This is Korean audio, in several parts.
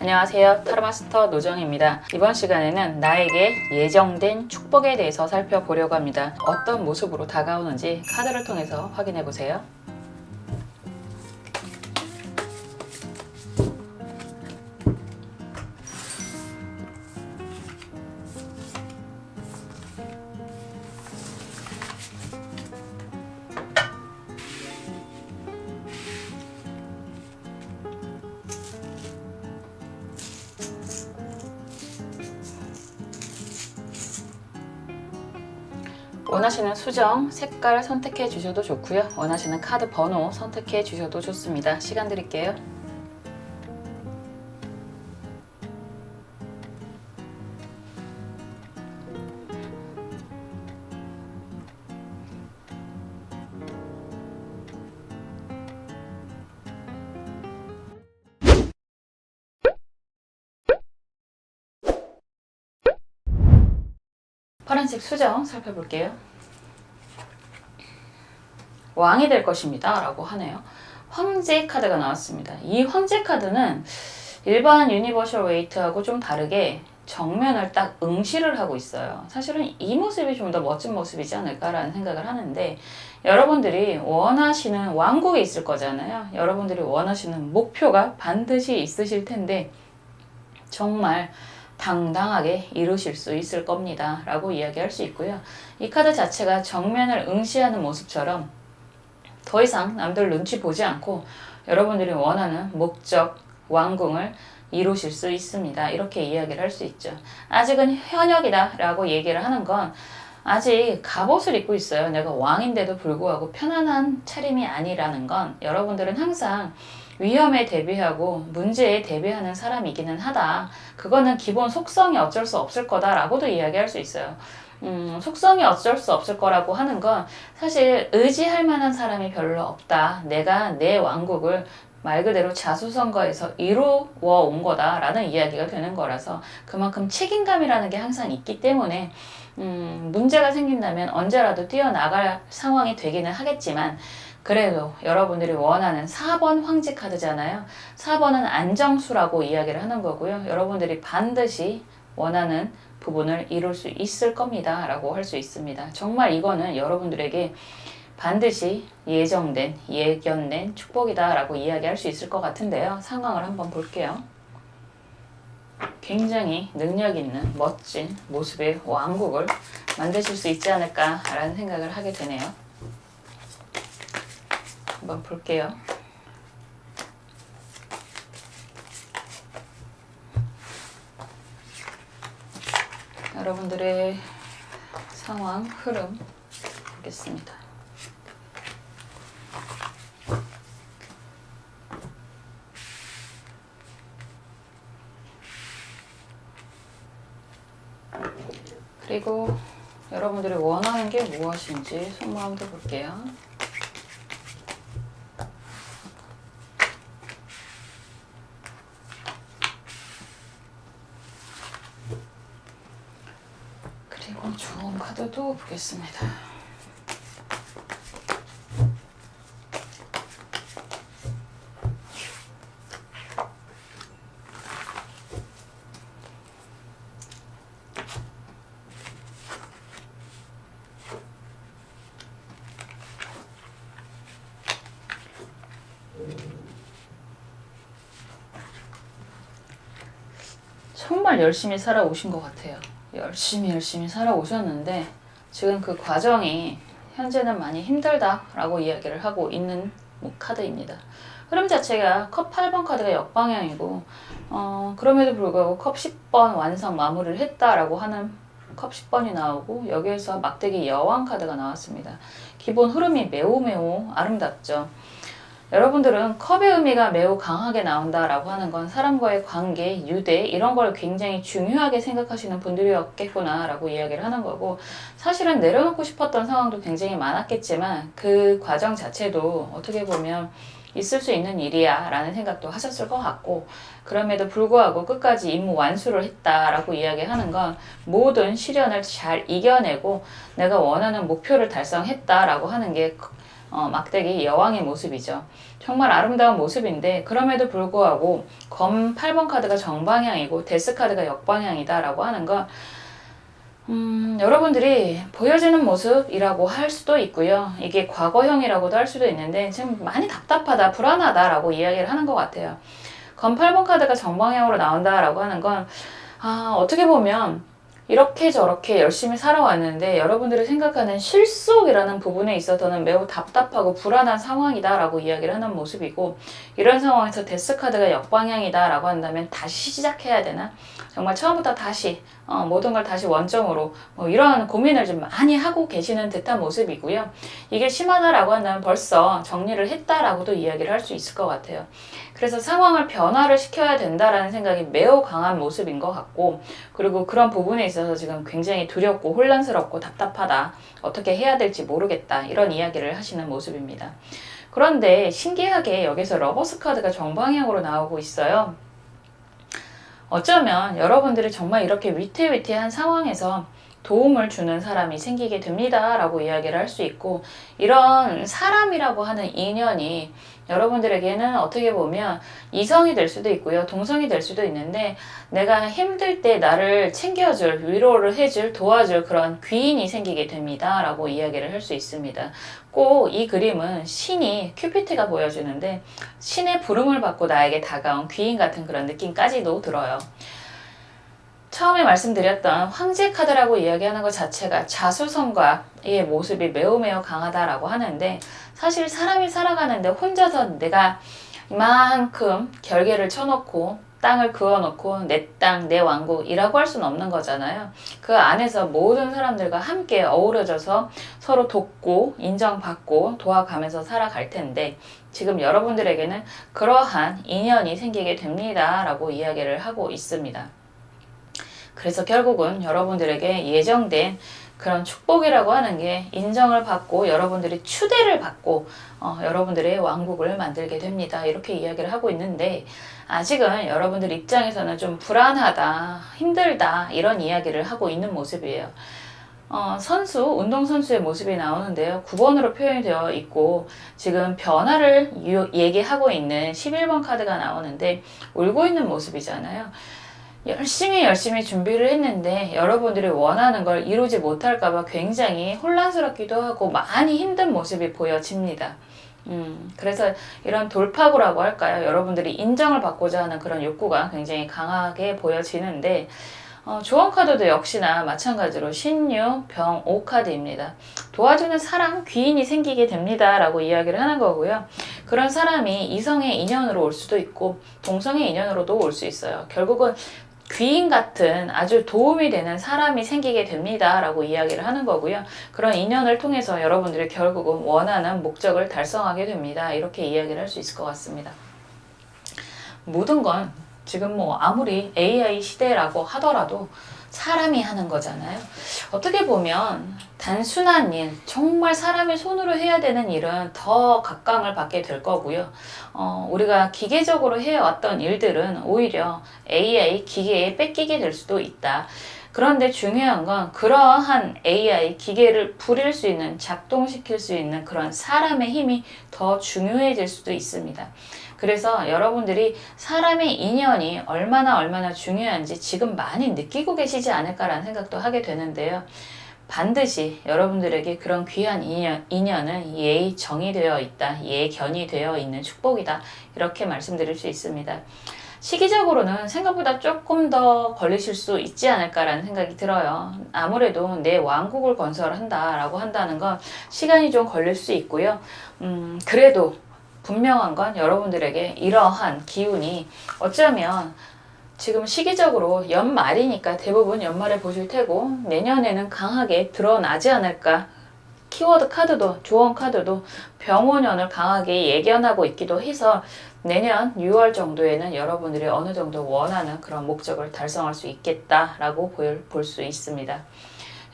안녕하세요. 타로마스터 노정입니다. 이번 시간에는 나에게 예정된 축복에 대해서 살펴보려고 합니다. 어떤 모습으로 다가오는지 카드를 통해서 확인해 보세요. 원하시는 수정, 색깔 선택해 주셔도 좋고요. 원하시는 카드 번호 선택해 주셔도 좋습니다. 시간 드릴게요. 파란색 수정 살펴볼게요. 왕이 될 것입니다 라고 하네요. 황제 카드가 나왔습니다. 이 황제 카드는 일반 유니버셜 웨이트하고 좀 다르게 정면을 딱 응시를 하고 있어요. 사실은 이 모습이 좀 더 멋진 모습이지 않을까라는 생각을 하는데, 여러분들이 원하시는 왕국이 있을 거잖아요. 여러분들이 원하시는 목표가 반드시 있으실 텐데 정말 당당하게 이루실 수 있을 겁니다 라고 이야기할 수 있고요. 이 카드 자체가 정면을 응시하는 모습처럼 더 이상 남들 눈치 보지 않고 여러분들이 원하는 목적, 왕궁을 이루실 수 있습니다. 이렇게 이야기를 할 수 있죠. 아직은 현역이다 라고 얘기를 하는 건 아직 갑옷을 입고 있어요. 내가 왕인데도 불구하고 편안한 차림이 아니라는 건 여러분들은 항상 위험에 대비하고 문제에 대비하는 사람이기는 하다. 그거는 기본 속성이 어쩔 수 없을 거다라고도 이야기할 수 있어요. 속성이 어쩔 수 없을 거라고 하는 건 사실 의지할 만한 사람이 별로 없다. 내가 내 왕국을 말 그대로 자수성가해서 이루어 온 거다라는 이야기가 되는 거라서 그만큼 책임감이라는 게 항상 있기 때문에 문제가 생긴다면 언제라도 뛰어나갈 상황이 되기는 하겠지만, 그래도 여러분들이 원하는 4번 황제 카드잖아요. 4번은 안정수라고 이야기를 하는 거고요. 여러분들이 반드시 원하는 부분을 이룰 수 있을 겁니다 라고 할 수 있습니다. 정말 이거는 여러분들에게 반드시 예정된, 예견된 축복이다 라고 이야기할 수 있을 것 같은데요. 상황을 한번 볼게요. 굉장히 능력 있는 멋진 모습의 왕국을 만드실 수 있지 않을까 라는 생각을 하게 되네요. 한번 볼게요. 여러분들의 상황, 흐름 보겠습니다. 그리고 여러분들이 원하는 게 무엇인지 속마음도 볼게요. 그리고 주원 카드도 보겠습니다. 정말 열심히 살아오신 것 같아요. 열심히 살아오셨는데 지금 그 과정이 현재는 많이 힘들다라고 이야기를 하고 있는 카드입니다. 흐름 자체가 컵 8번 카드가 역방향이고 그럼에도 불구하고 컵 10번 완성 마무리를 했다라고 하는 컵 10번이 나오고, 여기에서 막대기 여왕 카드가 나왔습니다. 기본 흐름이 매우 아름답죠. 여러분들은 컵의 의미가 매우 강하게 나온다라고 하는 건 사람과의 관계, 유대 이런 걸 굉장히 중요하게 생각하시는 분들이었겠구나 라고 이야기를 하는 거고, 사실은 내려놓고 싶었던 상황도 굉장히 많았겠지만 그 과정 자체도 어떻게 보면 있을 수 있는 일이야 라는 생각도 하셨을 것 같고, 그럼에도 불구하고 끝까지 임무 완수를 했다라고 이야기하는 건 모든 시련을 잘 이겨내고 내가 원하는 목표를 달성했다라고 하는 게 막대기 여왕의 모습이죠. 정말 아름다운 모습인데 그럼에도 불구하고 검 8번 카드가 정방향이고 데스 카드가 역방향이다 라고 하는 건 여러분들이 보여지는 모습이라고 할 수도 있고요. 이게 과거형이라고도 할 수도 있는데 지금 많이 답답하다, 불안하다 라고 이야기를 하는 것 같아요. 검 8번 카드가 정방향으로 나온다 라고 하는 건 어떻게 보면 이렇게 저렇게 열심히 살아왔는데 여러분들이 생각하는 실속이라는 부분에 있어서는 매우 답답하고 불안한 상황이다 라고 이야기를 하는 모습이고, 이런 상황에서 데스 카드가 역방향이다 라고 한다면 다시 시작해야 되나? 정말 처음부터 다시 모든 걸 다시 원점으로 이런 고민을 좀 많이 하고 계시는 듯한 모습이고요. 이게 심하다라고 한다면 벌써 정리를 했다라고도 이야기를 할 수 있을 것 같아요. 그래서 상황을 변화를 시켜야 된다라는 생각이 매우 강한 모습인 것 같고, 그리고 그런 부분에 있어서 지금 굉장히 두렵고 혼란스럽고 답답하다, 어떻게 해야 될지 모르겠다, 이런 이야기를 하시는 모습입니다. 그런데 신기하게 여기서 러버스 카드가 정방향으로 나오고 있어요. 어쩌면 여러분들이 정말 이렇게 위태위태한 상황에서 도움을 주는 사람이 생기게 됩니다 라고 이야기를 할 수 있고, 이런 사람이라고 하는 인연이 여러분들에게는 어떻게 보면 이성이 될 수도 있고요, 동성이 될 수도 있는데, 내가 힘들 때 나를 챙겨줄, 위로를 해줄, 도와줄 그런 귀인이 생기게 됩니다 라고 이야기를 할 수 있습니다. 꼭 이 그림은 신이, 큐피트가 보여주는데 신의 부름을 받고 나에게 다가온 귀인 같은 그런 느낌까지도 들어요. 처음에 말씀드렸던 황제 카드라고 이야기하는 것 자체가 자수성가의 모습이 매우 강하다라고 하는데, 사실 사람이 살아가는데 혼자서 내가 이만큼 결계를 쳐놓고 땅을 그어놓고 내 땅, 내 왕국이라고 할 수는 없는 거잖아요. 그 안에서 모든 사람들과 함께 어우러져서 서로 돕고 인정받고 도와가면서 살아갈 텐데, 지금 여러분들에게는 그러한 인연이 생기게 됩니다 라고 이야기를 하고 있습니다. 그래서 결국은 여러분들에게 예정된 그런 축복이라고 하는 게 인정을 받고 여러분들이 추대를 받고 여러분들의 왕국을 만들게 됩니다. 이렇게 이야기를 하고 있는데, 아직은 여러분들 입장에서는 좀 불안하다, 힘들다, 이런 이야기를 하고 있는 모습이에요. 운동선수의 모습이 나오는데요. 9번으로 표현이 되어 있고, 지금 변화를 얘기하고 있는 11번 카드가 나오는데 울고 있는 모습이잖아요. 열심히 준비를 했는데 여러분들이 원하는 걸 이루지 못할까봐 굉장히 혼란스럽기도 하고 많이 힘든 모습이 보여집니다. 그래서 이런 돌파구라고 할까요? 여러분들이 인정을 받고자 하는 그런 욕구가 굉장히 강하게 보여지는데, 조언 카드도 역시나 마찬가지로 신유, 병, 5 카드입니다. 도와주는 사람, 귀인이 생기게 됩니다 라고 이야기를 하는 거고요. 그런 사람이 이성의 인연으로 올 수도 있고 동성의 인연으로도 올 수 있어요. 결국은 귀인 같은 아주 도움이 되는 사람이 생기게 됩니다 라고 이야기를 하는 거고요. 그런 인연을 통해서 여러분들이 결국은 원하는 목적을 달성하게 됩니다. 이렇게 이야기를 할 수 있을 것 같습니다. 모든 건 지금 아무리 AI 시대라고 하더라도 사람이 하는 거잖아요. 어떻게 보면 단순한 일, 정말 사람의 손으로 해야 되는 일은 더 각광을 받게 될 거고요. 우리가 기계적으로 해왔던 일들은 오히려 AI, 기계에 뺏기게 될 수도 있다. 그런데 중요한 건 그러한 AI, 기계를 부릴 수 있는, 작동시킬 수 있는 그런 사람의 힘이 더 중요해질 수도 있습니다. 그래서 여러분들이 사람의 인연이 얼마나 중요한지 지금 많이 느끼고 계시지 않을까라는 생각도 하게 되는데요. 반드시 여러분들에게 그런 귀한 인연은 예정이 되어 있다, 예견이 되어 있는 축복이다, 이렇게 말씀드릴 수 있습니다. 시기적으로는 생각보다 조금 더 걸리실 수 있지 않을까라는 생각이 들어요. 아무래도 내 왕국을 건설한다라고 한다는 건 시간이 좀 걸릴 수 있고요. 그래도 분명한 건 여러분들에게 이러한 기운이 어쩌면 지금 시기적으로 연말이니까 대부분 연말에 보실 테고, 내년에는 강하게 드러나지 않을까. 키워드 카드도, 조언 카드도 병원연을 강하게 예견하고 있기도 해서 내년 6월 정도에는 여러분들이 어느 정도 원하는 그런 목적을 달성할 수 있겠다라고 볼 수 있습니다.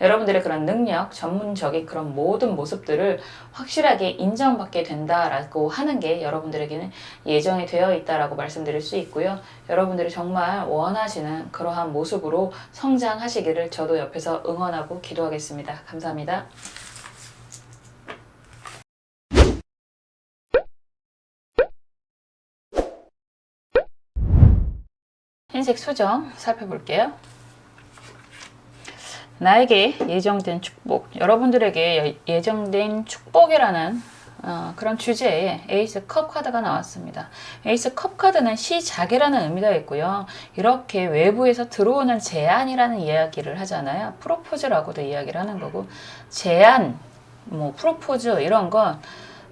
여러분들의 그런 능력, 전문적인 그런 모든 모습들을 확실하게 인정받게 된다라고 하는 게 여러분들에게는 예정이 되어 있다라고 말씀드릴 수 있고요. 여러분들이 정말 원하시는 그러한 모습으로 성장하시기를 저도 옆에서 응원하고 기도하겠습니다. 감사합니다. 흰색 수정 살펴볼게요. 나에게 예정된 축복, 여러분들에게 예정된 축복이라는 그런 주제에 에이스 컵 카드가 나왔습니다. 에이스 컵 카드는 시작이라는 의미가 있고요. 이렇게 외부에서 들어오는 제안이라는 이야기를 하잖아요. 프로포즈라고도 이야기를 하는 거고, 제안, 뭐 프로포즈 이런 건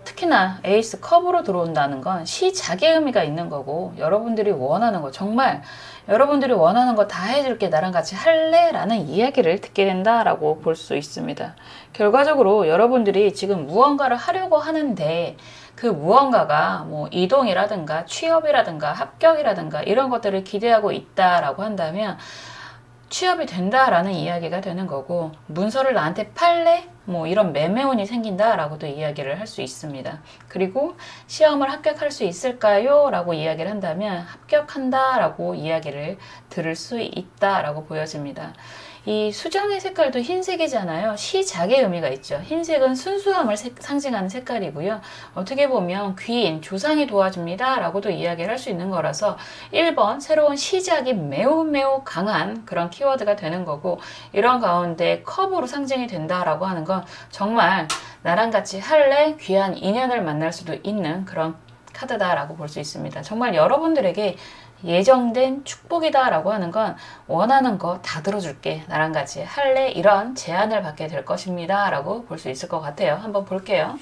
특히나 에이스 컵으로 들어온다는 건 시작의 의미가 있는 거고, 여러분들이 원하는 거, 정말 여러분들이 원하는 거 다 해줄게, 나랑 같이 할래? 라는 이야기를 듣게 된다라고 볼 수 있습니다. 결과적으로 여러분들이 지금 무언가를 하려고 하는데 그 무언가가 뭐 이동이라든가 취업이라든가 합격이라든가 이런 것들을 기대하고 있다라고 한다면 취업이 된다라는 이야기가 되는 거고, 문서를 나한테 팔래? 뭐 이런 매매운이 생긴다라고도 이야기를 할 수 있습니다. 그리고 시험을 합격할 수 있을까요? 라고 이야기를 한다면 합격한다라고 이야기를 들을 수 있다라고 보여집니다. 이 수정의 색깔도 흰색이잖아요. 시작의 의미가 있죠. 흰색은 순수함을 상징하는 색깔이고요. 어떻게 보면 귀인, 조상이 도와줍니다 라고도 이야기를 할 수 있는 거라서 1번 새로운 시작이 매우 매우 강한 그런 키워드가 되는 거고, 이런 가운데 컵으로 상징이 된다라고 하는 건 정말 나랑 같이 할래? 귀한 인연을 만날 수도 있는 그런 카드다라고 볼 수 있습니다. 정말 여러분들에게 예정된 축복이다 라고 하는 건 원하는 거 다 들어줄게, 나랑 같이 할래? 이런 제안을 받게 될 것입니다 라고 볼 수 있을 것 같아요. 한번 볼게요.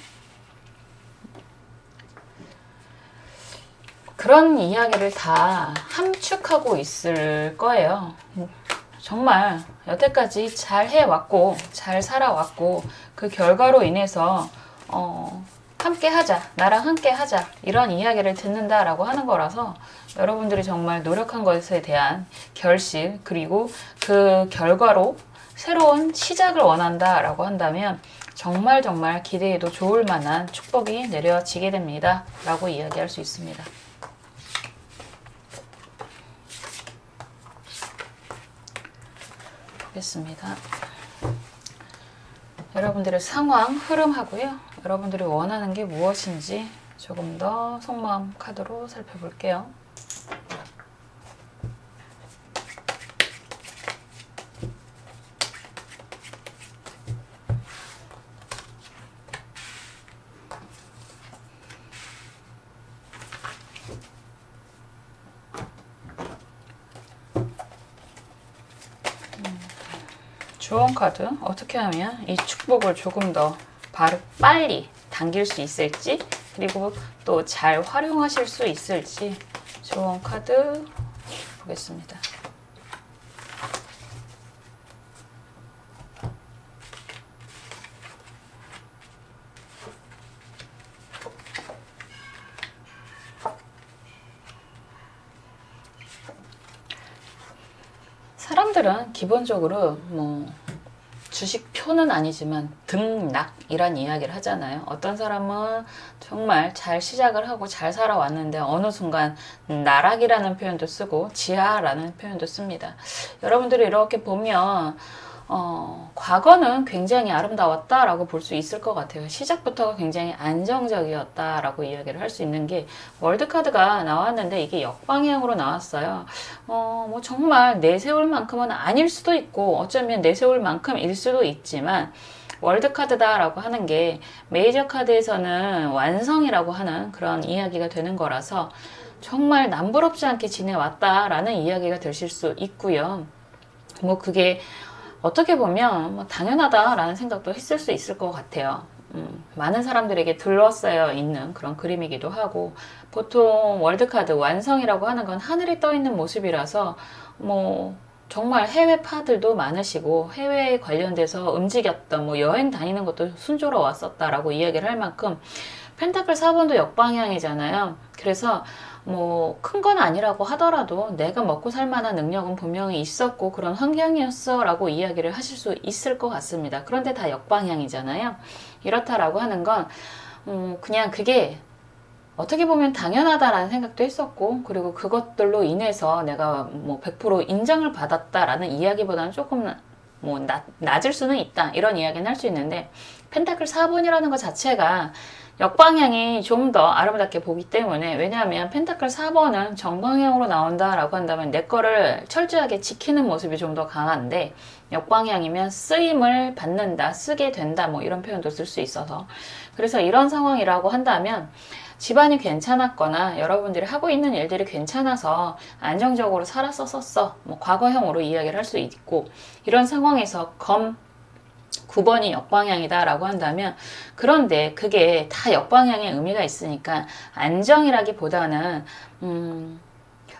그런 이야기를 다 함축하고 있을 거예요. 정말 여태까지 잘 해왔고 잘 살아왔고 그 결과로 인해서 함께 하자, 나랑 함께 하자, 이런 이야기를 듣는다라고 하는 거라서 여러분들이 정말 노력한 것에 대한 결실, 그리고 그 결과로 새로운 시작을 원한다라고 한다면 정말 정말 기대해도 좋을 만한 축복이 내려지게 됩니다 라고 이야기할 수 있습니다. 보겠습니다. 여러분들의 상황, 흐름하고요. 여러분들이 원하는 게 무엇인지 조금 더 속마음 카드로 살펴볼게요. 조언 카드, 어떻게 하면 이 축복을 조금 더 빨리 당길 수 있을지, 그리고 또 잘 활용하실 수 있을지 조언 카드 보겠습니다. 사람들은 기본적으로 뭐 주식표는 아니지만 등락이란 이야기를 하잖아요. 어떤 사람은 정말 잘 시작을 하고 잘 살아왔는데 어느 순간 나락이라는 표현도 쓰고 지하라는 표현도 씁니다. 여러분들이 이렇게 보면 과거는 굉장히 아름다웠다라고 볼 수 있을 것 같아요. 시작부터가 굉장히 안정적이었다라고 이야기를 할 수 있는 게, 월드카드가 나왔는데 이게 역방향으로 나왔어요. 뭐 정말 내세울 만큼은 아닐 수도 있고 어쩌면 내세울 만큼일 수도 있지만, 월드카드다라고 하는 게 메이저 카드에서는 완성이라고 하는 그런 이야기가 되는 거라서 정말 남부럽지 않게 지내왔다라는 이야기가 되실 수 있고요. 뭐 그게 어떻게 보면 뭐 당연하다라는 생각도 했을 수 있을 것 같아요. 많은 사람들에게 둘러싸여 있는 그런 그림이기도 하고, 보통 월드카드 완성이라고 하는 건 하늘이 떠 있는 모습이라서 뭐 정말 해외파들도 많으시고 해외에 관련돼서 움직였던 뭐 여행 다니는 것도 순조로웠었다라고 이야기를 할 만큼, 펜타클 4번도 역방향이잖아요. 그래서 뭐 큰 건 아니라고 하더라도 내가 먹고 살 만한 능력은 분명히 있었고 그런 환경이었어 라고 이야기를 하실 수 있을 것 같습니다. 그런데 다 역방향이잖아요. 이렇다라고 하는 건 그냥 그게 어떻게 보면 당연하다라는 생각도 했었고, 그리고 그것들로 인해서 내가 뭐 100% 인정을 받았다라는 이야기보다는 조금 뭐 낮을 수는 있다, 이런 이야기는 할 수 있는데, 펜타클 4번이라는 것 자체가 역방향이 좀 더 아름답게 보기 때문에, 왜냐하면 펜타클 4번은 정방향으로 나온다라고 한다면 내 거를 철저하게 지키는 모습이 좀 더 강한데, 역방향이면 쓰임을 받는다, 쓰게 된다, 뭐 이런 표현도 쓸 수 있어서, 그래서 이런 상황이라고 한다면 집안이 괜찮았거나 여러분들이 하고 있는 일들이 괜찮아서 안정적으로 살았었어, 뭐 과거형으로 이야기를 할 수 있고, 이런 상황에서 검 9번이 역방향이다 라고 한다면, 그런데 그게 다 역방향의 의미가 있으니까 안정이라기보다는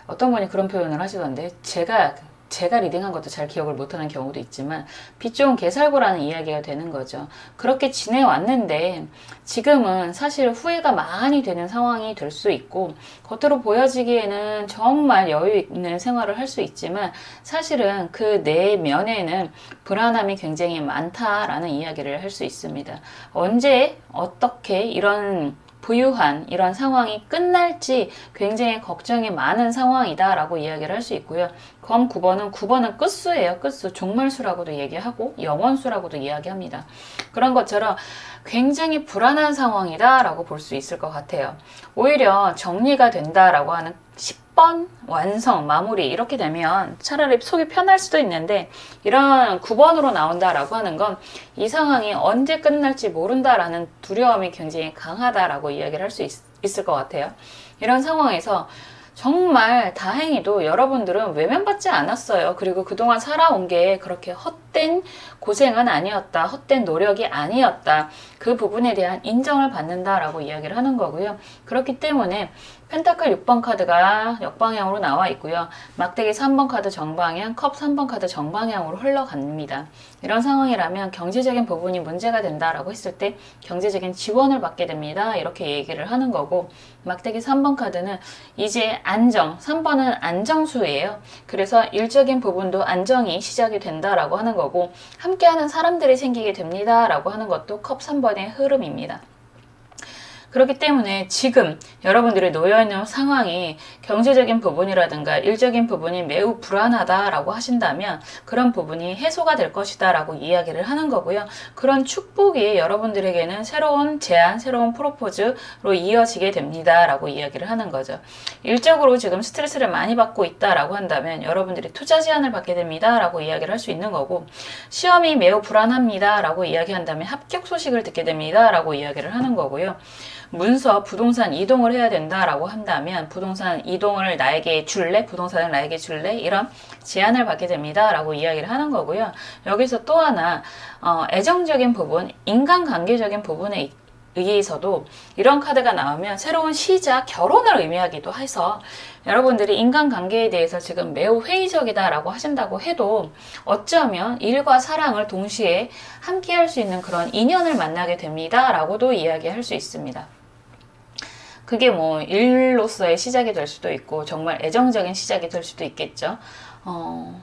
어떤 분이 그런 표현을 하시던데, 제가 리딩한 것도 잘 기억을 못하는 경우도 있지만 빛 좋은 개살구라는 이야기가 되는 거죠. 그렇게 지내왔는데 지금은 사실 후회가 많이 되는 상황이 될 수 있고, 겉으로 보여지기에는 정말 여유 있는 생활을 할 수 있지만 사실은 그 내면에는 불안함이 굉장히 많다라는 이야기를 할 수 있습니다. 언제 어떻게 이런 부유한 이런 상황이 끝날지 굉장히 걱정이 많은 상황이다 라고 이야기를 할 수 있고요. 검 9번은 끝수예요. 끝수. 종말수라고도 얘기하고 영원수라고도 이야기합니다. 그런 것처럼 굉장히 불안한 상황이다 라고 볼 수 있을 것 같아요. 오히려 정리가 된다라고 하는 10번 완성, 마무리 이렇게 되면 차라리 속이 편할 수도 있는데, 이런 9번으로 나온다라고 하는 건 이 상황이 언제 끝날지 모른다라는 두려움이 굉장히 강하다라고 이야기를 할 수 있을 것 같아요. 이런 상황에서 정말 다행히도 여러분들은 외면받지 않았어요. 그리고 그동안 살아온 게 그렇게 헛된 고생은 아니었다, 헛된 노력이 아니었다, 그 부분에 대한 인정을 받는다라고 이야기를 하는 거고요. 그렇기 때문에 펜타클 6번 카드가 역방향으로 나와 있고요. 막대기 3번 카드 정방향, 컵 3번 카드 정방향으로 흘러갑니다. 이런 상황이라면 경제적인 부분이 문제가 된다라고 했을 때 경제적인 지원을 받게 됩니다. 이렇게 얘기를 하는 거고, 막대기 3번 카드는 이제 안정, 3번은 안정수예요. 그래서 일적인 부분도 안정이 시작이 된다라고 하는 거고, 함께하는 사람들이 생기게 됩니다 라고 하는 것도 컵 3번의 흐름입니다. 그렇기 때문에 지금 여러분들이 놓여있는 상황이 경제적인 부분이라든가 일적인 부분이 매우 불안하다라고 하신다면 그런 부분이 해소가 될 것이다 라고 이야기를 하는 거고요. 그런 축복이 여러분들에게는 새로운 제안, 새로운 프로포즈로 이어지게 됩니다 라고 이야기를 하는 거죠. 일적으로 지금 스트레스를 많이 받고 있다라고 한다면 여러분들이 투자 제안을 받게 됩니다 라고 이야기를 할 수 있는 거고, 시험이 매우 불안합니다 라고 이야기한다면 합격 소식을 듣게 됩니다 라고 이야기를 하는 거고요. 문서, 부동산 이동을 해야 된다라고 한다면 부동산 이동을 나에게 줄래? 부동산을 나에게 줄래? 이런 제안을 받게 됩니다 라고 이야기를 하는 거고요. 여기서 또 하나 애정적인 부분, 인간관계적인 부분에 의해서도 이런 카드가 나오면 새로운 시작, 결혼을 의미하기도 해서 여러분들이 인간관계에 대해서 지금 매우 회의적이다라고 하신다고 해도 어쩌면 일과 사랑을 동시에 함께 할 수 있는 그런 인연을 만나게 됩니다 라고도 이야기할 수 있습니다. 그게 뭐 일로서의 시작이 될 수도 있고 정말 애정적인 시작이 될 수도 있겠죠.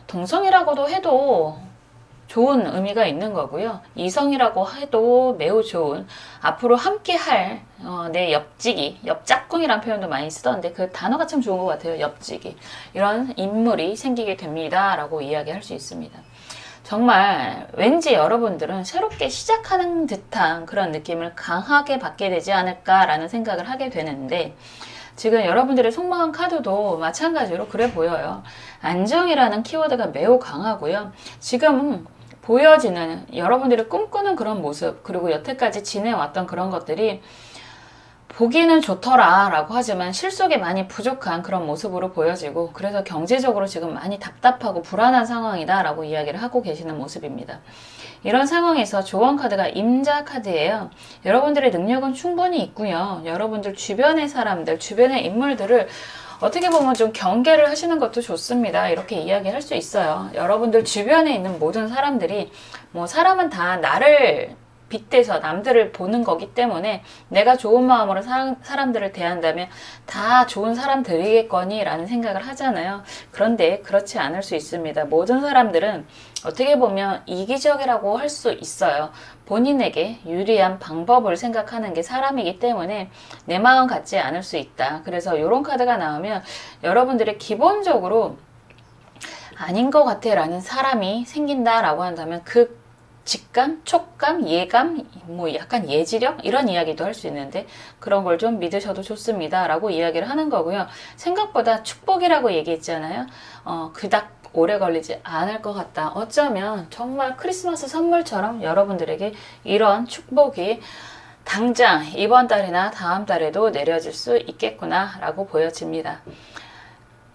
동성이라고도 해도 좋은 의미가 있는 거고요. 이성이라고 해도 매우 좋은, 앞으로 함께 할 내 옆지기, 옆짝꿍이란 표현도 많이 쓰던데 그 단어가 참 좋은 것 같아요. 옆지기. 이런 인물이 생기게 됩니다 라고 이야기할 수 있습니다. 정말 왠지 여러분들은 새롭게 시작하는 듯한 그런 느낌을 강하게 받게 되지 않을까라는 생각을 하게 되는데, 지금 여러분들의 속마음 카드도 마찬가지로 그래 보여요. 안정이라는 키워드가 매우 강하고요. 지금 보여지는 여러분들이 꿈꾸는 그런 모습, 그리고 여태까지 지내왔던 그런 것들이 보기는 좋더라 라고 하지만 실속이 많이 부족한 그런 모습으로 보여지고, 그래서 경제적으로 지금 많이 답답하고 불안한 상황이다 라고 이야기를 하고 계시는 모습입니다. 이런 상황에서 조언 카드가 임자 카드예요. 여러분들의 능력은 충분히 있고요. 여러분들 주변의 사람들, 주변의 인물들을 어떻게 보면 좀 경계를 하시는 것도 좋습니다. 이렇게 이야기할 수 있어요. 여러분들 주변에 있는 모든 사람들이, 뭐 사람은 다 나를 빗대서 남들을 보는 거기 때문에 내가 좋은 마음으로 사람들을 대한다면 다 좋은 사람들이겠거니 라는 생각을 하잖아요. 그런데 그렇지 않을 수 있습니다. 모든 사람들은 어떻게 보면 이기적이라고 할 수 있어요. 본인에게 유리한 방법을 생각하는 게 사람이기 때문에 내 마음 같지 않을 수 있다. 그래서 이런 카드가 나오면 여러분들이 기본적으로 아닌 것 같아 라는 사람이 생긴다 라고 한다면 그 직감, 촉감, 예감, 뭐 약간 예지력 이런 이야기도 할 수 있는데 그런 걸 좀 믿으셔도 좋습니다 라고 이야기를 하는 거고요. 생각보다 축복이라고 얘기했잖아요. 그닥 오래 걸리지 않을 것 같다. 어쩌면 정말 크리스마스 선물처럼 여러분들에게 이런 축복이 당장 이번 달이나 다음 달에도 내려질 수 있겠구나 라고 보여집니다.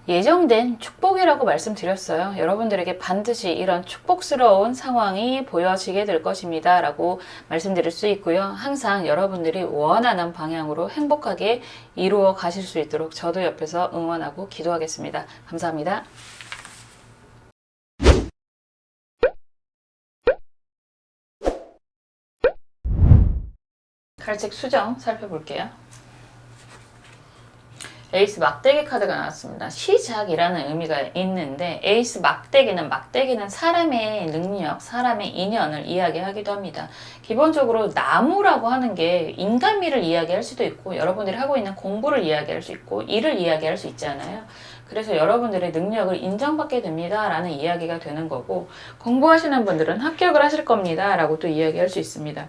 예정된 축복이라고 말씀드렸어요. 여러분들에게 반드시 이런 축복스러운 상황이 보여지게 될 것입니다 라고 말씀드릴 수 있고요. 항상 여러분들이 원하는 방향으로 행복하게 이루어 가실 수 있도록 저도 옆에서 응원하고 기도하겠습니다. 감사합니다. 칼책 수정 살펴볼게요. 에이스 막대기 카드가 나왔습니다. 시작이라는 의미가 있는데 에이스 막대기는 사람의 능력, 사람의 인연을 이야기하기도 합니다. 기본적으로 나무라고 하는 게 인간미를 이야기할 수도 있고 여러분들이 하고 있는 공부를 이야기할 수 있고 일을 이야기할 수 있잖아요. 그래서 여러분들의 능력을 인정받게 됩니다 라는 이야기가 되는 거고 공부하시는 분들은 합격을 하실 겁니다 라고 또 이야기할 수 있습니다.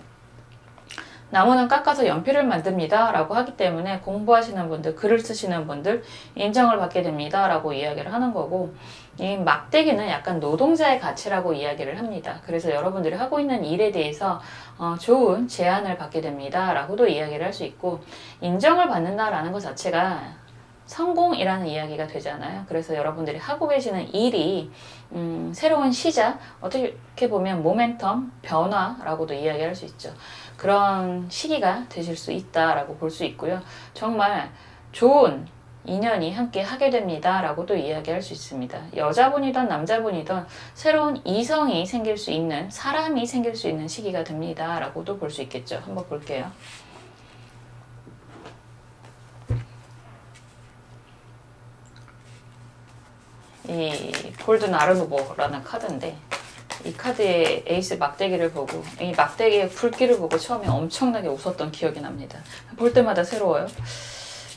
나무는 깎아서 연필을 만듭니다 라고 하기 때문에 공부하시는 분들, 글을 쓰시는 분들 인정을 받게 됩니다 라고 이야기를 하는 거고 이 막대기는 약간 노동자의 가치라고 이야기를 합니다. 그래서 여러분들이 하고 있는 일에 대해서 좋은 제안을 받게 됩니다 라고도 이야기를 할 수 있고 인정을 받는다라는 것 자체가 성공이라는 이야기가 되잖아요. 그래서 여러분들이 하고 계시는 일이 새로운 시작, 어떻게 보면 모멘텀, 변화라고도 이야기할 수 있죠. 그런 시기가 되실 수 있다라고 볼 수 있고요. 정말 좋은 인연이 함께 하게 됩니다 라고도 이야기할 수 있습니다. 여자분이든 남자분이든 새로운 이성이 생길 수 있는, 사람이 생길 수 있는 시기가 됩니다 라고도 볼 수 있겠죠. 한번 볼게요. 이 골든 아르누보라는 카드인데 이 카드의 에이스 막대기를 보고 이 막대기의 굵기를 보고 처음에 엄청나게 웃었던 기억이 납니다. 볼 때마다 새로워요.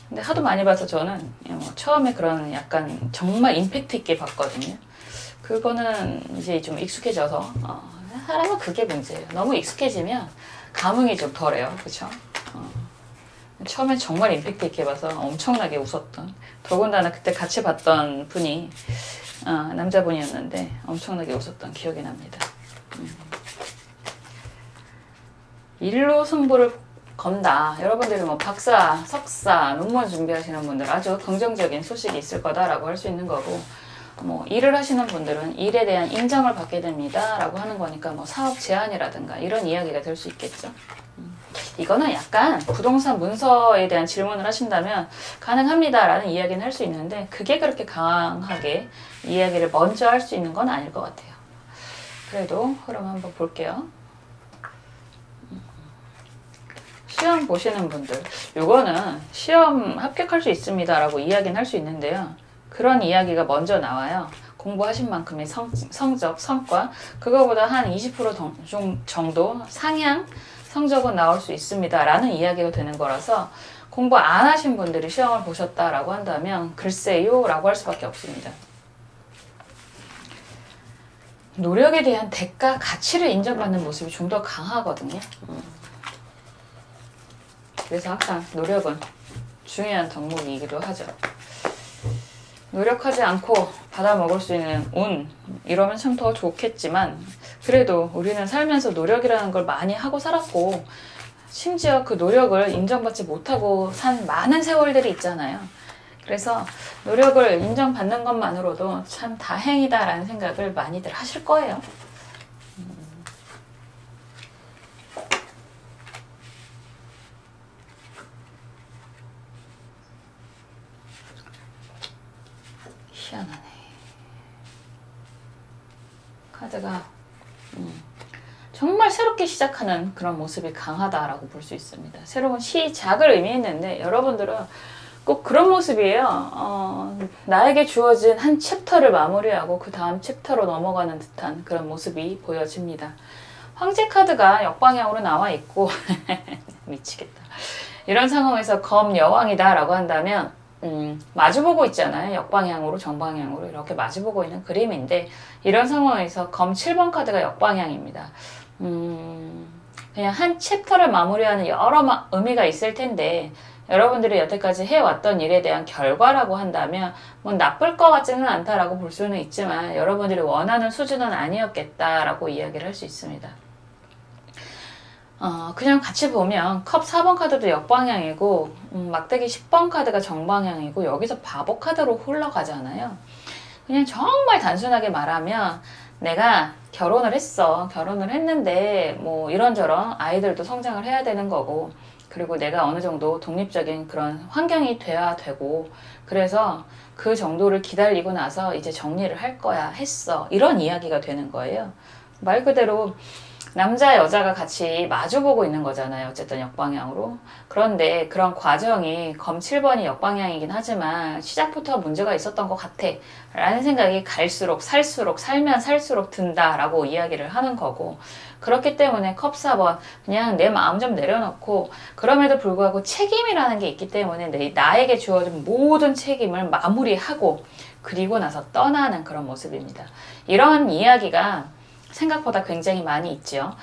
근데 하도 많이 봐서 저는 처음에 그런 약간 정말 임팩트 있게 봤거든요. 그거는 이제 좀 익숙해져서 사람은 그게 문제예요. 너무 익숙해지면 감흥이 좀 덜해요. 그쵸? 처음엔 정말 임팩트 있게 봐서 엄청나게 웃었던, 더군다나 그때 같이 봤던 분이 남자분이었는데 엄청나게 웃었던 기억이 납니다. 일로 승부를 건다. 여러분들이 뭐 박사, 석사, 논문 준비하시는 분들 아주 긍정적인 소식이 있을 거다라고 할 수 있는 거고, 뭐 일을 하시는 분들은 일에 대한 인정을 받게 됩니다 라고 하는 거니까 뭐 사업 제안이라든가 이런 이야기가 될 수 있겠죠. 이거는 약간 부동산 문서에 대한 질문을 하신다면 가능합니다 라는 이야기는 할 수 있는데 그게 그렇게 강하게 이야기를 먼저 할 수 있는 건 아닐 것 같아요. 그래도 흐름 한번 볼게요. 시험 보시는 분들, 요거는 시험 합격할 수 있습니다 라고 이야기는 할 수 있는데요. 그런 이야기가 먼저 나와요. 공부하신 만큼의 성적, 성과, 그거보다 한 20% 정도 상향 성적은 나올 수 있습니다 라는 이야기가 되는 거라서 공부 안 하신 분들이 시험을 보셨다라고 한다면 글쎄요 라고 할 수밖에 없습니다. 노력에 대한 대가, 가치를 인정받는 모습이 좀 더 강하거든요. 그래서 항상 노력은 중요한 덕목이기도 하죠. 노력하지 않고 받아먹을 수 있는 운, 이러면 참 더 좋겠지만 그래도 우리는 살면서 노력이라는 걸 많이 하고 살았고 심지어 그 노력을 인정받지 못하고 산 많은 세월들이 있잖아요. 그래서 노력을 인정받는 것만으로도 참 다행이다라는 생각을 많이들 하실 거예요. 희한하네. 카드가 정말 새롭게 시작하는 그런 모습이 강하다라고 볼 수 있습니다. 새로운 시작을 의미했는데 여러분들은 꼭 그런 모습이에요. 나에게 주어진 한 챕터를 마무리하고 그 다음 챕터로 넘어가는 듯한 그런 모습이 보여집니다. 황제 카드가 역방향으로 나와 있고 미치겠다. 이런 상황에서 검 여왕이다 라고 한다면 마주보고 있잖아요. 역방향으로 정방향으로 이렇게 마주보고 있는 그림인데 이런 상황에서 검 7번 카드가 역방향입니다. 그냥 한 챕터를 마무리하는 여러 의미가 있을 텐데 여러분들이 여태까지 해왔던 일에 대한 결과라고 한다면 뭐 나쁠 것 같지는 않다라고 볼 수는 있지만 여러분들이 원하는 수준은 아니었겠다라고 이야기를 할 수 있습니다. 그냥 같이 보면 컵 4번 카드도 역방향이고 막대기 10번 카드가 정방향이고 여기서 바보 카드로 흘러가잖아요. 그냥 정말 단순하게 말하면 내가 결혼을 했어. 결혼을 했는데 뭐 이런저런 아이들도 성장을 해야 되는 거고 그리고 내가 어느 정도 독립적인 그런 환경이 돼야 되고 그래서 그 정도를 기다리고 나서 이제 정리를 할 거야 했어. 이런 이야기가 되는 거예요. 말 그대로 남자 여자가 같이 마주보고 있는 거잖아요. 어쨌든 역방향으로. 그런데 그런 과정이 검 7번이 역방향이긴 하지만 시작부터 문제가 있었던 것 같아 라는 생각이 갈수록 살수록 살면 살수록 든다라고 이야기를 하는 거고 그렇기 때문에 컵 4번 그냥 내 마음 좀 내려놓고 그럼에도 불구하고 책임이라는 게 있기 때문에 나에게 주어진 모든 책임을 마무리하고 그리고 나서 떠나는 그런 모습입니다. 이런 이야기가 생각보다 굉장히 많이 있죠.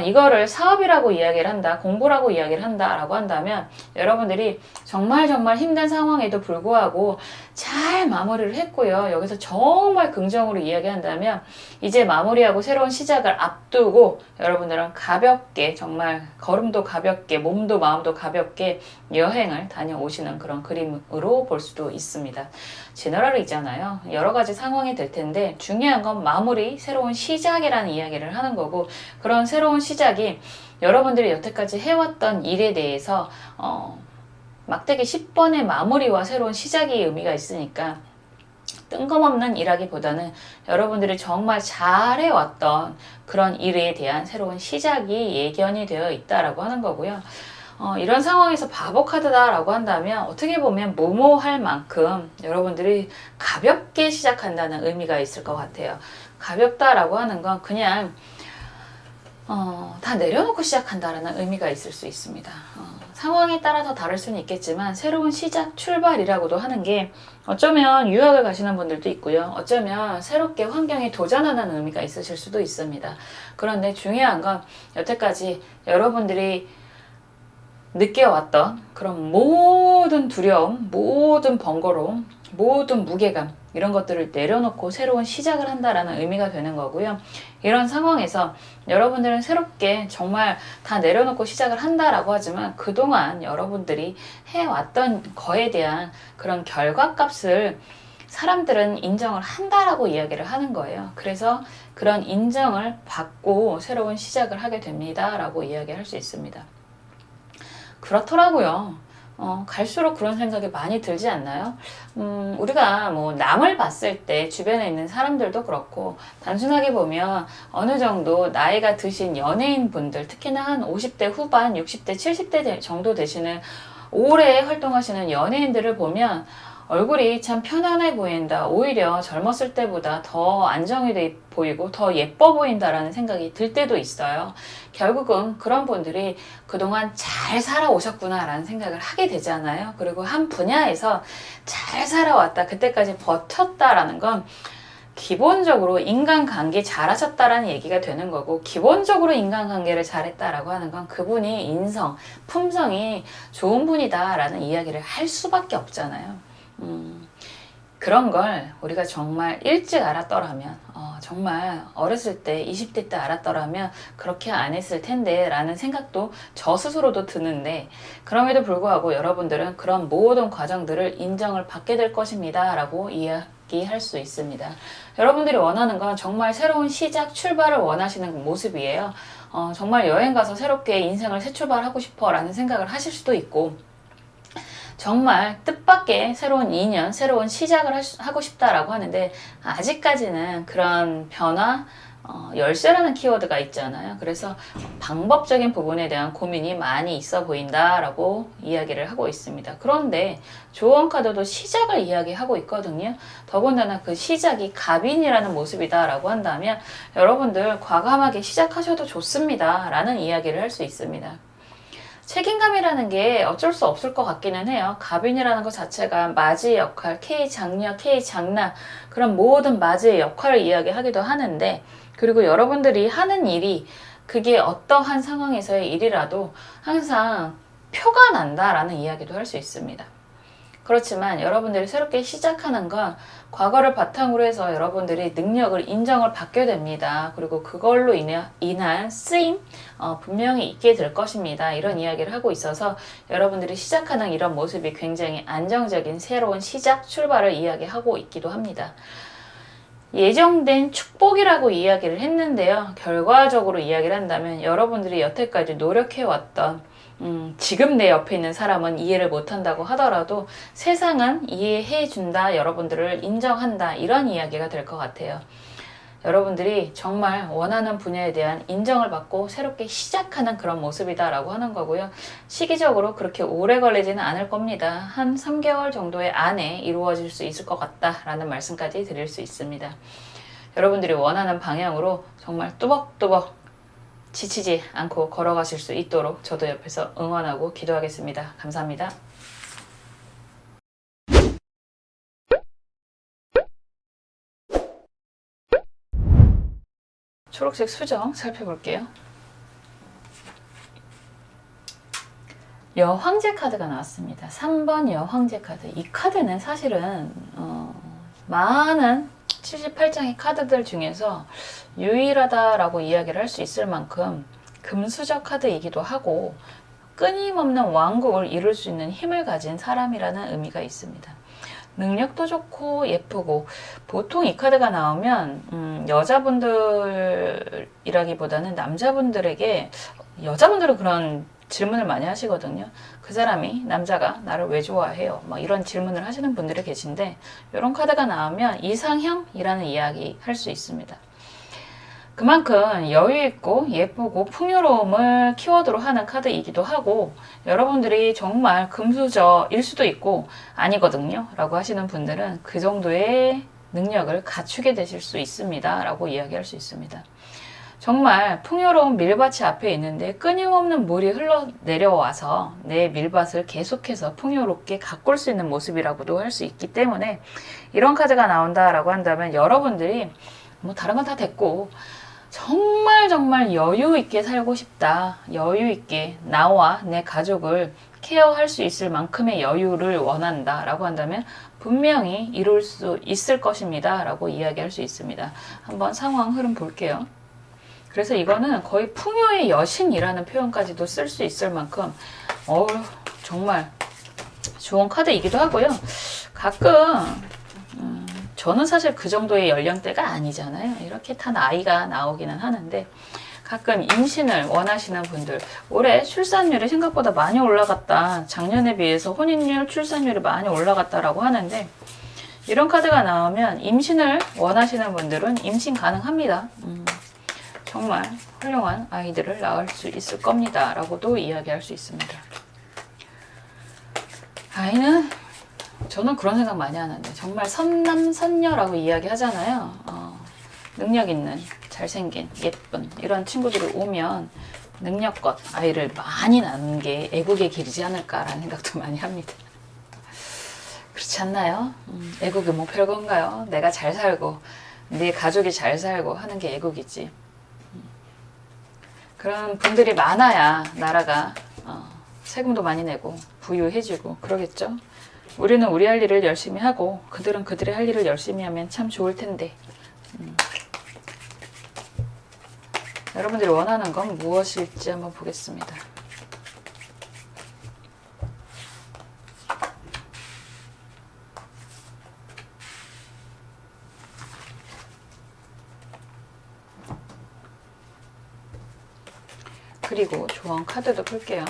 이거를 사업이라고 이야기를 한다, 공부라고 이야기를 한다라고 한다면 여러분들이 정말 힘든 상황에도 불구하고 잘 마무리를 했고요. 여기서 정말 긍정으로 이야기한다면 이제 마무리하고 새로운 시작을 앞두고 여러분들은 가볍게 정말 걸음도 가볍게 몸도 마음도 가볍게 여행을 다녀오시는 그런 그림으로 볼 수도 있습니다. 제너럴이잖아요. 여러 가지 상황이 될 텐데 중요한 건 마무리, 새로운 시작이라는 이야기를 하는 거고 그런 새로운 시작이 여러분들이 여태까지 해왔던 일에 대해서 막대기 10번의 마무리와 새로운 시작이 의미가 있으니까 뜬금없는 일하기보다는 여러분들이 정말 잘해왔던 그런 일에 대한 새로운 시작이 예견이 되어 있다라고 하는 거고요. 이런 상황에서 바보 카드다라고 한다면 어떻게 보면 모모할 만큼 여러분들이 가볍게 시작한다는 의미가 있을 것 같아요. 가볍다라고 하는 건 그냥 다 내려놓고 시작한다라는 의미가 있을 수 있습니다. 상황에 따라서 다를 수는 있겠지만 새로운 시작, 출발이라고도 하는 게 어쩌면 유학을 가시는 분들도 있고요. 어쩌면 새롭게 환경에 도전하는 의미가 있으실 수도 있습니다. 그런데 중요한 건 여태까지 여러분들이 느껴왔던 그런 모든 두려움, 모든 번거로움, 모든 무게감 이런 것들을 내려놓고 새로운 시작을 한다라는 의미가 되는 거고요. 이런 상황에서 여러분들은 새롭게 정말 다 내려놓고 시작을 한다라고 하지만 그동안 여러분들이 해왔던 거에 대한 그런 결과값을 사람들은 인정을 한다라고 이야기를 하는 거예요. 그래서 그런 인정을 받고 새로운 시작을 하게 됩니다 라고 이야기할 수 있습니다. 그렇더라고요. 갈수록 그런 생각이 많이 들지 않나요? 우리가 뭐 남을 봤을 때 주변에 있는 사람들도 그렇고 단순하게 보면 어느 정도 나이가 드신 연예인 분들 특히나 한 50대 후반, 60대, 70대 정도 되시는 오래 활동하시는 연예인들을 보면 얼굴이 참 편안해 보인다. 오히려 젊었을 때보다 더 안정이 돼 보이고 더 예뻐 보인다라는 생각이 들 때도 있어요. 결국은 그런 분들이 그동안 잘 살아오셨구나라는 생각을 하게 되잖아요. 그리고 한 분야에서 잘 살아왔다. 그때까지 버텼다라는 건 기본적으로 인간관계 잘하셨다라는 얘기가 되는 거고 기본적으로 인간관계를 잘했다라고 하는 건 그분이 인성, 품성이 좋은 분이다라는 이야기를 할 수밖에 없잖아요. 그런 걸 우리가 정말 일찍 알았더라면 정말 어렸을 때 20대 때 알았더라면 그렇게 안 했을 텐데 라는 생각도 저 스스로도 드는데 그럼에도 불구하고 여러분들은 그런 모든 과정들을 인정을 받게 될 것입니다 라고 이야기할 수 있습니다. 여러분들이 원하는 건 정말 새로운 시작, 출발을 원하시는 모습이에요. 정말 여행 가서 새롭게 인생을 새 출발하고 싶어 라는 생각을 하실 수도 있고 정말 뜻밖의 새로운 인연, 새로운 시작을 하고 싶다라고 하는데 아직까지는 그런 변화, 열쇠라는 키워드가 있잖아요. 그래서 방법적인 부분에 대한 고민이 많이 있어 보인다라고 이야기를 하고 있습니다. 그런데 조언 카드도 시작을 이야기하고 있거든요. 더군다나 그 시작이 갑인이라는 모습이다라고 한다면 여러분들 과감하게 시작하셔도 좋습니다. 라는 이야기를 할 수 있습니다. 책임감이라는 게 어쩔 수 없을 것 같기는 해요. 갑인이라는 것 자체가 맞이의 역할, K 장녀, K 장나 그런 모든 맞이의 역할을 이야기하기도 하는데 그리고 여러분들이 하는 일이 그게 어떠한 상황에서의 일이라도 항상 표가 난다라는 이야기도 할 수 있습니다. 그렇지만 여러분들이 새롭게 시작하는 건 과거를 바탕으로 해서 여러분들이 능력을 인정을 받게 됩니다. 그리고 그걸로 인한 쓰임 분명히 있게 될 것입니다. 이런 이야기를 하고 있어서 여러분들이 시작하는 이런 모습이 굉장히 안정적인 새로운 시작, 출발을 이야기하고 있기도 합니다. 예정된 축복이라고 이야기를 했는데요. 결과적으로 이야기를 한다면 여러분들이 여태까지 노력해왔던 지금 내 옆에 있는 사람은 이해를 못한다고 하더라도 세상은 이해해준다, 여러분들을 인정한다, 이런 이야기가 될 것 같아요. 여러분들이 정말 원하는 분야에 대한 인정을 받고 새롭게 시작하는 그런 모습이다 라고 하는 거고요. 시기적으로 그렇게 오래 걸리지는 않을 겁니다. 한 3개월 정도의 안에 이루어질 수 있을 것 같다 라는 말씀까지 드릴 수 있습니다. 여러분들이 원하는 방향으로 정말 뚜벅뚜벅 지치지 않고 걸어가실 수 있도록 저도 옆에서 응원하고 기도하겠습니다. 감사합니다. 초록색 수정 살펴볼게요. 여황제 카드가 나왔습니다. 3번 여황제 카드. 이 카드는 사실은 많은 78장의 카드들 중에서 유일하다라고 이야기를 할 수 있을 만큼 금수저 카드이기도 하고 끊임없는 왕국을 이룰 수 있는 힘을 가진 사람이라는 의미가 있습니다. 능력도 좋고 예쁘고, 보통 이 카드가 나오면 여자분들이라기보다는 남자분들에게, 여자분들은 그런 질문을 많이 하시거든요. 그 사람이, 남자가 나를 왜 좋아해요? 막 이런 질문을 하시는 분들이 계신데, 이런 카드가 나오면 이상형이라는 이야기 할 수 있습니다. 그만큼 여유있고 예쁘고 풍요로움을 키워드로 하는 카드이기도 하고, 여러분들이 정말 금수저일 수도 있고 아니거든요 라고 하시는 분들은 그 정도의 능력을 갖추게 되실 수 있습니다 라고 이야기할 수 있습니다. 정말 풍요로운 밀밭이 앞에 있는데 끊임없는 물이 흘러내려와서 내 밀밭을 계속해서 풍요롭게 가꿀 수 있는 모습이라고도 할 수 있기 때문에, 이런 카드가 나온다라고 한다면 여러분들이 뭐 다른 건 다 됐고 정말 여유 있게 살고 싶다, 여유 있게 나와 내 가족을 케어할 수 있을 만큼의 여유를 원한다 라고 한다면 분명히 이룰 수 있을 것입니다 라고 이야기할 수 있습니다. 한번 상황 흐름 볼게요. 그래서 이거는 거의 풍요의 여신이라는 표현까지도 쓸 수 있을 만큼 정말 좋은 카드이기도 하고요. 가끔 저는 사실 그 정도의 연령대가 아니잖아요. 이렇게 다 나이가 나오기는 하는데, 가끔 임신을 원하시는 분들, 올해 출산율이 생각보다 많이 올라갔다, 작년에 비해서 혼인율, 출산율이 많이 올라갔다라고 하는데, 이런 카드가 나오면 임신을 원하시는 분들은 임신 가능합니다. 정말 훌륭한 아이들을 낳을 수 있을 겁니다 라고도 이야기할 수 있습니다. 아이는 저는 그런 생각 많이 하는데, 정말 선남선녀라고 이야기 하잖아요. 능력 있는, 잘생긴, 예쁜 이런 친구들이 오면 능력껏 아이를 많이 낳는 게 애국의 길이지 않을까라는 생각도 많이 합니다. 그렇지 않나요? 애국이 뭐 별건가요? 내가 잘 살고 내 가족이 잘 살고 하는 게 애국이지. 그런 분들이 많아야 나라가 세금도 많이 내고 부유해지고 그러겠죠. 우리는 우리 할 일을 열심히 하고 그들은 그들의 할 일을 열심히 하면 참 좋을 텐데, 여러분들이 원하는 건 무엇일지 한번 보겠습니다. 그리고 조언 카드도 풀게요.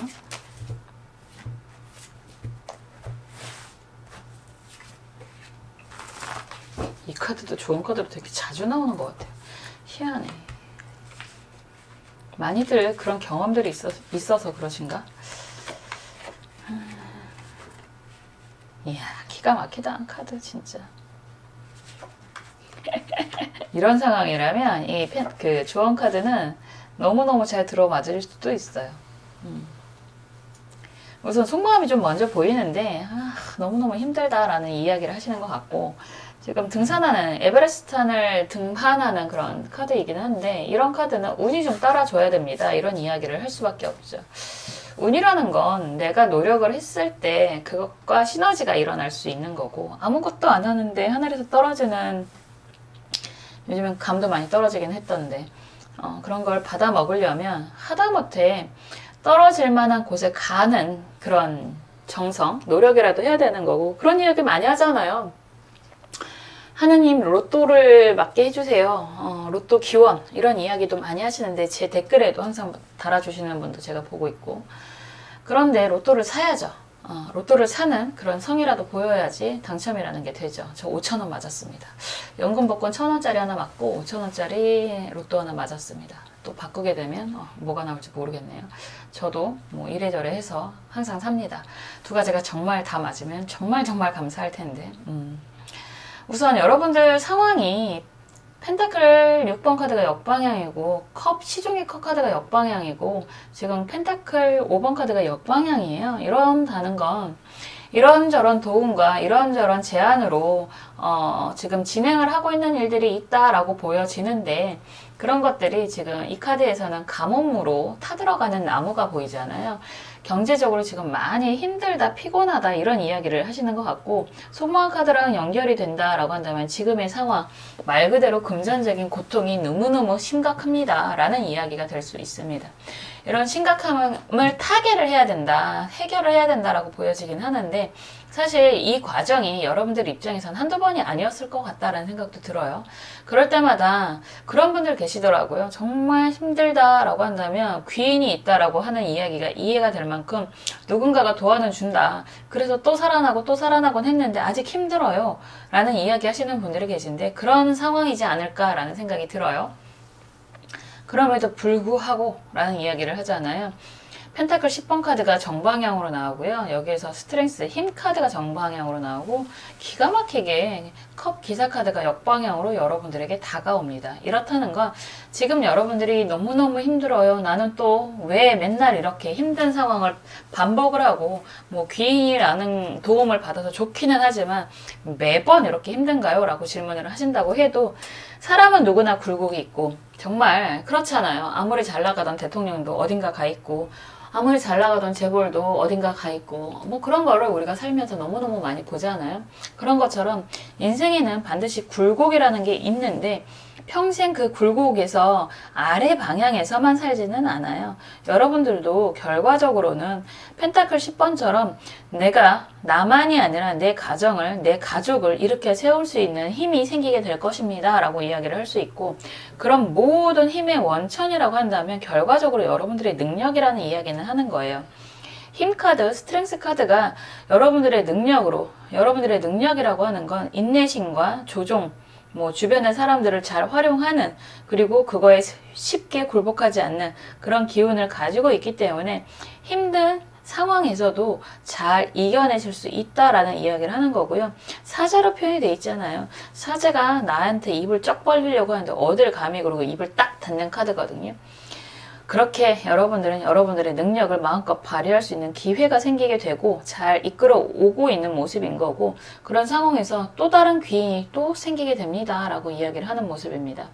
이 카드도 좋은 카드로 되게 자주 나오는 것 같아요. 희한해. 많이들 그런 경험들이 있어서 그러신가? 이야, 기가 막히다 카드 진짜. 이런 상황이라면 그 조언 카드는 너무너무 잘 들어맞을 수도 있어요. 우선 속마음이 좀 먼저 보이는데 너무너무 힘들다라는 이야기를 하시는 것 같고, 지금 등산하는 에베레스트산을 등반하는 그런 카드이긴 한데 이런 카드는 운이 좀 따라줘야 됩니다. 이런 이야기를 할 수밖에 없죠. 운이라는 건 내가 노력을 했을 때 그것과 시너지가 일어날 수 있는 거고 아무것도 안 하는데 하늘에서 떨어지는 요즘엔 감도 많이 떨어지긴 했던데 그런 걸 받아 먹으려면 하다못해 떨어질 만한 곳에 가는 그런 정성, 노력이라도 해야 되는 거고 그런 이야기 많이 하잖아요. 하느님 로또를 맞게 해주세요. 로또 기원 이런 이야기도 많이 하시는데 제 댓글에도 항상 달아주시는 분도 제가 보고 있고 그런데 로또를 사야죠. 로또를 사는 그런 성이라도 보여야지 당첨이라는 게 되죠. 저 5,000원 맞았습니다. 연금 복권 1,000원짜리 하나 맞고 5,000원짜리 로또 하나 맞았습니다. 또 바꾸게 되면 뭐가 나올지 모르겠네요. 저도 뭐 이래저래 해서 항상 삽니다. 두 가지가 정말 다 맞으면 정말 감사할 텐데 우선 여러분들 상황이 펜타클 6번 카드가 역방향이고 컵 시중의 컵 카드가 역방향이고 지금 펜타클 5번 카드가 역방향이에요. 이런다는 건 이런저런 도움과 이런저런 제안으로 지금 진행을 하고 있는 일들이 있다라고 보여지는데 그런 것들이 지금 이 카드에서는 가뭄으로 타들어가는 나무가 보이잖아요. 경제적으로 지금 많이 힘들다, 피곤하다 이런 이야기를 하시는 것 같고 소모한 카드랑 연결이 된다라고 한다면 지금의 상황, 말 그대로 금전적인 고통이 너무너무 심각합니다 라는 이야기가 될 수 있습니다. 이런 심각함을 타개를 해야 된다, 해결을 해야 된다라고 보여지긴 하는데 사실 이 과정이 여러분들 입장에선 한두 번이 아니었을 것 같다라는 생각도 들어요. 그럴 때마다 그런 분들 계시더라고요. 정말 힘들다라고 한다면 귀인이 있다라고 하는 이야기가 이해가 될 만큼 누군가가 도와는 준다. 그래서 또 살아나곤 했는데 아직 힘들어요. 라는 이야기 하시는 분들이 계신데 그런 상황이지 않을까라는 생각이 들어요. 그럼에도 불구하고 라는 이야기를 하잖아요. 펜타클 10번 카드가 정방향으로 나오고요. 여기에서 스트렝스 힘 카드가 정방향으로 나오고 기가 막히게 컵 기사 카드가 역방향으로 여러분들에게 다가옵니다. 이렇다는 건 지금 여러분들이 너무너무 힘들어요. 나는 또 왜 맨날 이렇게 힘든 상황을 반복을 하고 뭐 귀인이라는 도움을 받아서 좋기는 하지만 매번 이렇게 힘든가요? 라고 질문을 하신다고 해도 사람은 누구나 굴곡이 있고 정말 그렇잖아요. 아무리 잘 나가던 대통령도 어딘가 가 있고 아무리 잘 나가던 재벌도 어딘가 가 있고 뭐 그런 거를 우리가 살면서 너무너무 많이 보잖아요. 그런 것처럼 인생에는 반드시 굴곡이라는 게 있는데 평생 그 굴곡에서 아래 방향에서만 살지는 않아요. 여러분들도 결과적으로는 펜타클 10번처럼 내가 나만이 아니라 내 가정을, 내 가족을 이렇게 세울 수 있는 힘이 생기게 될 것입니다 라고 이야기를 할 수 있고 그런 모든 힘의 원천이라고 한다면 결과적으로 여러분들의 능력이라는 이야기는 하는 거예요. 힘 카드, 스트렝스 카드가 여러분들의 능력으로, 여러분들의 능력이라고 하는 건 인내심과 조종, 뭐 주변의 사람들을 잘 활용하는 그리고 그거에 쉽게 굴복하지 않는 그런 기운을 가지고 있기 때문에 힘든 상황에서도 잘 이겨내실 수 있다라는 이야기를 하는 거고요. 사제로 표현이 돼 있잖아요. 사제가 나한테 입을 쩍 벌리려고 하는데 어딜 감히 그러고 입을 딱 닫는 카드거든요. 그렇게 여러분들은 여러분들의 능력을 마음껏 발휘할 수 있는 기회가 생기게 되고 잘 이끌어 오고 있는 모습인 거고 그런 상황에서 또 다른 귀인이 또 생기게 됩니다 라고 이야기를 하는 모습입니다.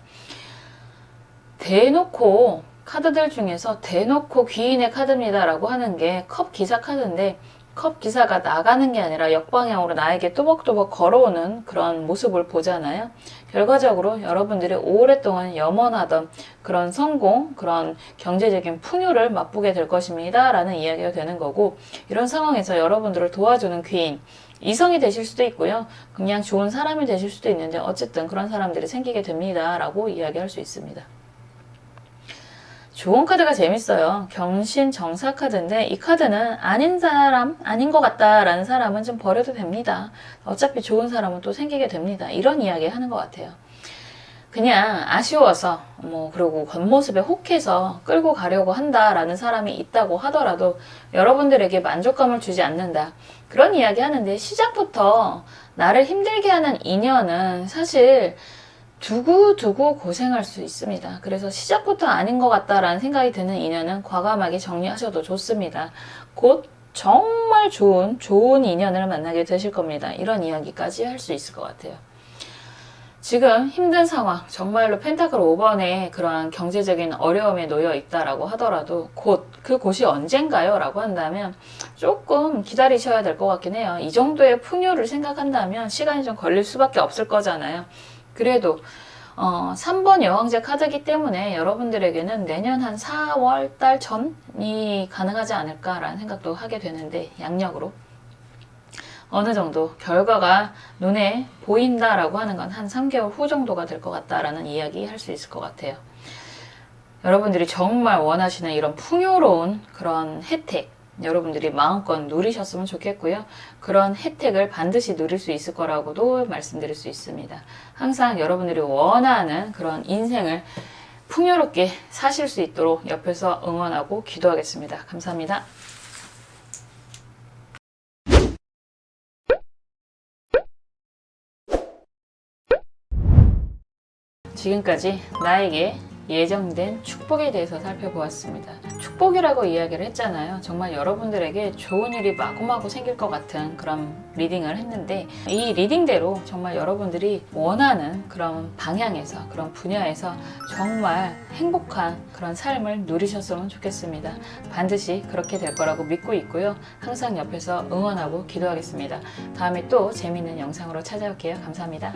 대놓고 카드들 중에서 대놓고 귀인의 카드입니다 라고 하는 게 컵 기사 카드인데 컵 기사가 나가는 게 아니라 역방향으로 나에게 또박또박 걸어오는 그런 모습을 보잖아요. 결과적으로 여러분들이 오랫동안 염원하던 그런 성공, 그런 경제적인 풍요를 맛보게 될 것입니다 라는 이야기가 되는 거고 이런 상황에서 여러분들을 도와주는 귀인, 이성이 되실 수도 있고요. 그냥 좋은 사람이 되실 수도 있는데 어쨌든 그런 사람들이 생기게 됩니다 라고 이야기할 수 있습니다. 좋은 카드가 재밌어요. 경신정사 카드인데 이 카드는 아닌 사람, 아닌 것 같다라는 사람은 좀 버려도 됩니다. 어차피 좋은 사람은 또 생기게 됩니다. 이런 이야기 하는 것 같아요. 그냥 아쉬워서 그리고 겉모습에 혹해서 끌고 가려고 한다라는 사람이 있다고 하더라도 여러분들에게 만족감을 주지 않는다. 그런 이야기 하는데 시작부터 나를 힘들게 하는 인연은 사실 두고두고 고생할 수 있습니다. 그래서 시작부터 아닌 것 같다라는 생각이 드는 인연은 과감하게 정리하셔도 좋습니다. 곧 정말 좋은 인연을 만나게 되실 겁니다. 이런 이야기까지 할 수 있을 것 같아요. 지금 힘든 상황, 정말로 펜타클 5번에 그러한 경제적인 어려움에 놓여 있다라고 하더라도 그곳이 언젠가요? 라고 한다면 조금 기다리셔야 될 것 같긴 해요. 이 정도의 풍요를 생각한다면 시간이 좀 걸릴 수밖에 없을 거잖아요. 그래도 3번 여왕제 카드이기 때문에 여러분들에게는 내년 한 4월 달 전이 가능하지 않을까라는 생각도 하게 되는데, 양력으로 어느 정도 결과가 눈에 보인다라고 하는 건 한 3개월 후 정도가 될 것 같다라는 이야기 할 수 있을 것 같아요. 여러분들이 정말 원하시는 이런 풍요로운 그런 혜택, 여러분들이 마음껏 누리셨으면 좋겠고요. 그런 혜택을 반드시 누릴 수 있을 거라고도 말씀드릴 수 있습니다. 항상 여러분들이 원하는 그런 인생을 풍요롭게 사실 수 있도록 옆에서 응원하고 기도하겠습니다. 감사합니다. 지금까지 나에게 예정된 축복에 대해서 살펴보았습니다. 축복이라고 이야기를 했잖아요. 정말 여러분들에게 좋은 일이 마구마구 생길 것 같은 그런 리딩을 했는데, 이 리딩대로 정말 여러분들이 원하는 그런 방향에서, 그런 분야에서 정말 행복한 그런 삶을 누리셨으면 좋겠습니다. 반드시 그렇게 될 거라고 믿고 있고요. 항상 옆에서 응원하고 기도하겠습니다. 다음에 또 재미있는 영상으로 찾아올게요. 감사합니다.